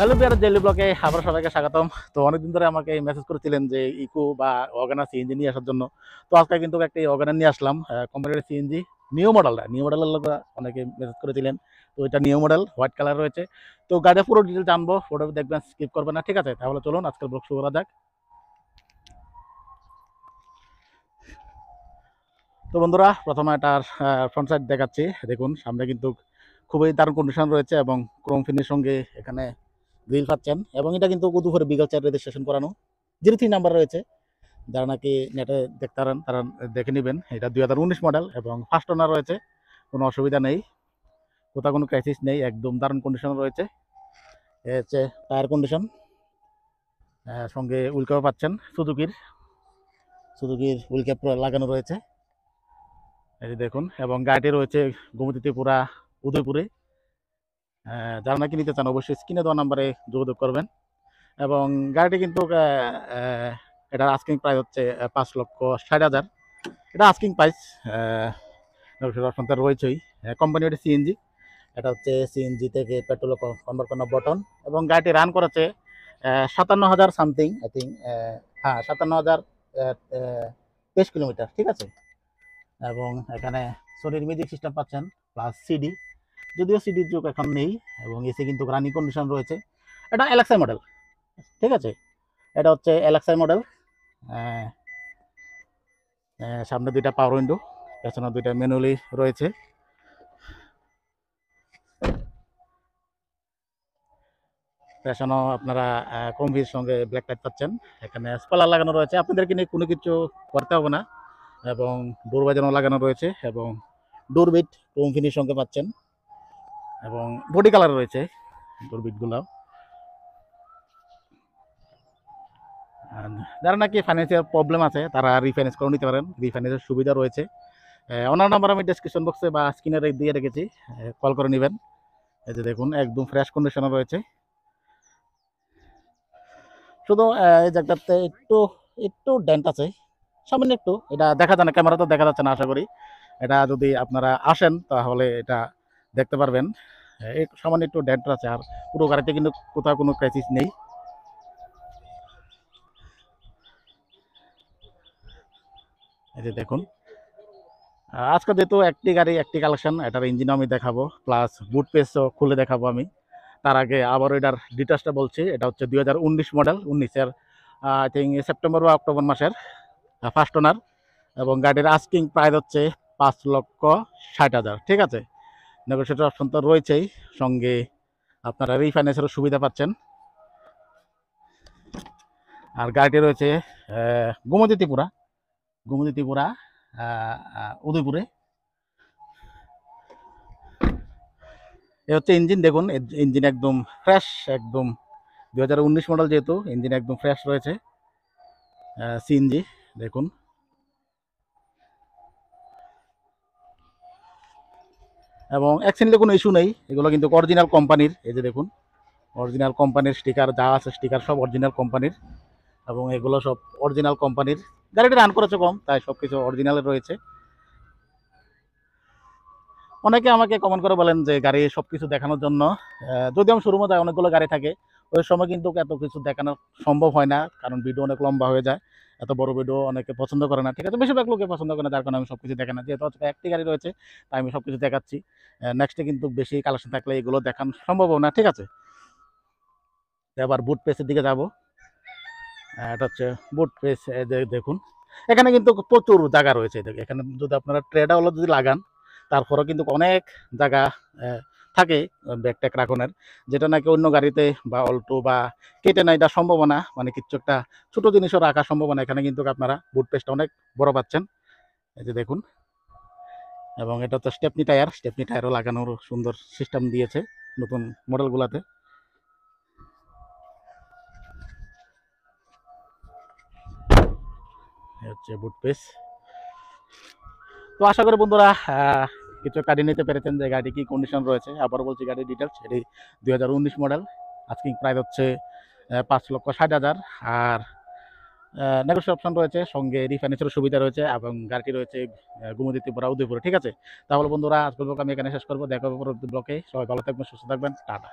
Hello বিয়ার daily ব্লগে আবার সবাইকে স্বাগতম। তো অনেকদিন ধরে আমাকে মেসেজ করেছিলেন যে ইকো বা ওয়াগনার সিএনজি নিয়ে আসার জন্য। তো আজকে কিন্তু একটা ওয়াগনার নিয়ে আসলাম, কোম্পানির সিএনজি নিউ মডেলের লোক অনেকে মেসেজ করেছিলেন। তো এটা নিউ মডেল, হোয়াইট কালার রয়েছে। তো গাড়ির পুরো ডিটেল জানবো, ফটো দেখবেন, স্কিপ করবেন না, ঠিক আছে? তাহলে চলুন আজকের ব্লগ শুরু করা যাক। তো বন্ধুরা, প্রথমে এটার ফ্রন্ট সাইড দেখাচ্ছি। দেখুন সামনে কিন্তু খুবই দারুণ কন্ডিশন রয়েছে এবং ক্রোম ফিনের সঙ্গে এখানে গ্রিল পাচ্ছেন। এবং এটা কিন্তু দুপুরে বিকাল 4 রেজিস্ট্রেশন করানো, 03 নাম্বার রয়েছে। যারা নাকি নেটে দেখতে পারেন তারা দেখে নেবেন। এটা 2019 মডেল এবং ফার্স্ট ওনার রয়েছে, কোনো অসুবিধা নেই, কোথাও কোনো ক্রাইসিস নেই, একদম দারুণ কন্ডিশন রয়েছে। এ হচ্ছে টায়ার কন্ডিশন, সঙ্গে হুইল ক্যাপ পাচ্ছেন সুজুকির হুইল ক্যাপ লাগানো রয়েছে, এই যে দেখুন। এবং গাড়িটি রয়েছে গোমতী ত্রিপুরা উদয়পুরে। যারা নাকি নিতে চান অবশ্যই স্ক্রিনে দেওয়া নাম্বারে যোগাযোগ করবেন। এবং গাড়িটি কিন্তু এটার আস্কিং প্রাইস হচ্ছে 5,60,000। এটা আস্কিং প্রাইস রয়েছেই। কোম্পানি ওটা সিএনজি, এটা হচ্ছে সিএনজি থেকে পেট্রোল কনভার্ট করানো বটন। এবং গাড়িটি রান করেছে 57,000 সামথিং, আই থিঙ্ক। হ্যাঁ, 57,023 কিলোমিটার, ঠিক আছে। এবং এখানে সোনির মিউজিক সিস্টেম পাচ্ছেন, প্লাস সিডি, যদিও সিডির যুগ এখন নেই। এবং এসে কিন্তু রানিং কন্ডিশন রয়েছে। এটা এলএক্সআই মডেল, ঠিক আছে। এটা হচ্ছে এলএক্সআই মডেল। সামনে দুইটা পাওয়ার উইন্ডো, পেছনে দুইটা ম্যানুয়ালি রয়েছে। পেছনেও আপনারা কম্বির সঙ্গে ব্ল্যাক লাইট পাচ্ছেন। এখানে স্পয়লার লাগানো রয়েছে, আপনাদেরকে নিয়ে কোনো কিছু করতে হবে না। এবং ডোর বাজানো লাগানো রয়েছে এবং ডোর বিট কম্ফিনির সঙ্গে পাচ্ছেন। এবং বডি কালার রয়েছে ডোর বিটগুলো। যারা নাকি ফাইন্যান্সিয়াল প্রবলেম আছে তারা রিফাইন্যান্স করে নিতে পারেন, রিফাইন্যান্সের সুবিধা রয়েছে। ওনার নাম্বার আমি ডিসক্রিপশন বক্সে বা স্ক্রিনে দিয়ে রেখেছি, কল করে নেবেন। এই যে দেখুন একদম ফ্রেশ কন্ডিশনে রয়েছে। শুধু এই জায়গাটাতে একটু একটু ডেন্ট আছে, সামান্য একটু। এটা দেখা যায় না, ক্যামেরাতে দেখা যাচ্ছে না আশা করি। এটা যদি আপনারা আসেন তাহলে এটা দেখতে পারবেন। এই সামান্য একটু ডেন্ট আছে, আর পুরো গাড়িতে কিন্তু কোথাও কোনো ক্রাইসিস নেই। এই যে দেখুন, আজকে যেহেতু একটি গাড়ি একটি কালেকশন, এটার ইঞ্জিনও আমি দেখাবো, প্লাস বুট পেসও খুলে দেখাবো আমি। তার আগে আবার এটার ডিটেলসটা বলছি। এটা হচ্ছে 2019 মডেল, 19-এর আই থিঙ্ক সেপ্টেম্বর বা অক্টোবর মাসের ফার্স্ট ওনার। এবং গাড়ির আস্কিং প্রাইস হচ্ছে 5,60,000, ঠিক আছে। নেগোশিয়েটর অপশন তো রয়েছেই, সঙ্গে আপনারা রিফাইন্যান্সেরও সুবিধা পাচ্ছেন। আর গাড়িটি রয়েছে গোমতী ত্রিপুরা উদয়পুরে। এ হচ্ছে ইঞ্জিন, দেখুন ইঞ্জিন একদম ফ্রেশ, একদম 2019 মডেল, যেহেতু ইঞ্জিন একদম ফ্রেশ রয়েছে। সিএনজি দেখুন। এবং অ্যাক্সিডেন্টে কোনো ইস্যু নেই, এগুলো কিন্তু অরিজিনাল কোম্পানির। এই যে দেখুন, অরিজিনাল কোম্পানির স্টিকার যা আছে, স্টিকার সব অরিজিনাল কোম্পানির। এবং এগুলো সব অরিজিনাল কোম্পানির। গাড়িটা রান করেছে কম, তাই সব কিছু অরিজিনালের রয়েছে। অনেকে আমাকে কমেন্ট করে বলেন যে গাড়ি সব কিছু দেখানোর জন্য, যদি আমি শোরুমে যাই অনেকগুলো গাড়ি থাকে, ওই সময় কিন্তু এত কিছু দেখানো সম্ভব হয় না, কারণ ভিডিও অনেক লম্বা হয়ে যায়। এত বড় ভিডিও অনেকে পছন্দ করে না, ঠিক আছে, বেশিরভাগ লোকে পছন্দ করে না, যার কারণে আমি সব কিছু দেখে না। যেহেতু একটি গাড়ি রয়েছে তাই আমি সব কিছু দেখাচ্ছি। নেক্সটে কিন্তু বেশি কালেকশন থাকলে এগুলো দেখানো সম্ভব না, ঠিক আছে। এবার বুট পেসের দিকে যাব। এটা হচ্ছে বুট পেস। দেখুন এখানে কিন্তু প্রচুর জায়গা রয়েছে। এখানে যদি আপনারা ট্রেটা হলো যদি লাগান, তারপরেও কিন্তু অনেক জায়গা থাকে ব্যাগ ট্যাগ রাখনের, যেটা নাকি অন্য গাড়িতে বা অল্টো বা কেটে না, এটা সম্ভাবনা, মানে কিছু একটা ছোটো জিনিসও রাখা সম্ভাবনা। এখানে কিন্তু আপনারা বুট পেসটা অনেক বড় পাচ্ছেন, এই যে দেখুন। এবং এটা হচ্ছে স্টেপনি টায়ারও লাগানোর সুন্দর সিস্টেম দিয়েছে নতুন মডেলগুলোতে। হচ্ছে বুট পেস। তো আশা করি বন্ধুরা কিছু গাড়ি নিতে পেরেছেন যে গাড়ি কি কন্ডিশন রয়েছে। আবার বলছি গাড়ির ডিটেলস, এটি 2019 মডেল, আস্কিং প্রাইস হচ্ছে 5,60,000। আর নেগোশিয়েশন অপশন রয়েছে, সঙ্গে রিফাইন্যান্সের সুবিধা রয়েছে। এবং গাড়িটি রয়েছে গোমতী ত্রিপুরা উদয়পুরে, ঠিক আছে। তাহলে বন্ধুরা আজকের ব্লগ আমি এখানে শেষ করবো, দেখা হবে পরবর্তী ব্লকে। সবাই ভালো থাকবেন, সুস্থ থাকবেন, টাটা।